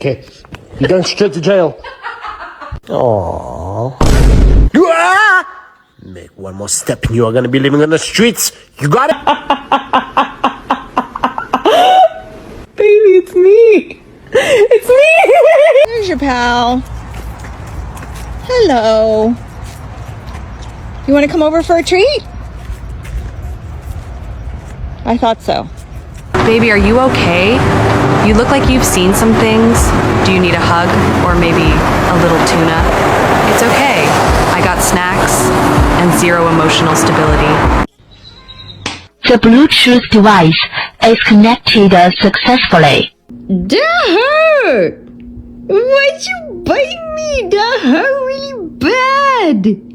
Okay. You're going straight to jail. Aww. Make one more step and you are going to be living on the streets. You got it? Baby, it's me. It's me. There's your pal. Hello. You want to come over for a treat? I thought so. Baby, are you okay? You look like you've seen some things. Do you need a hug or maybe a little tuna? It's okay. I got snacks and zero emotional stability. The Bluetooth device is connected successfully. That hurt! Why'd you bite me? That hurt really bad!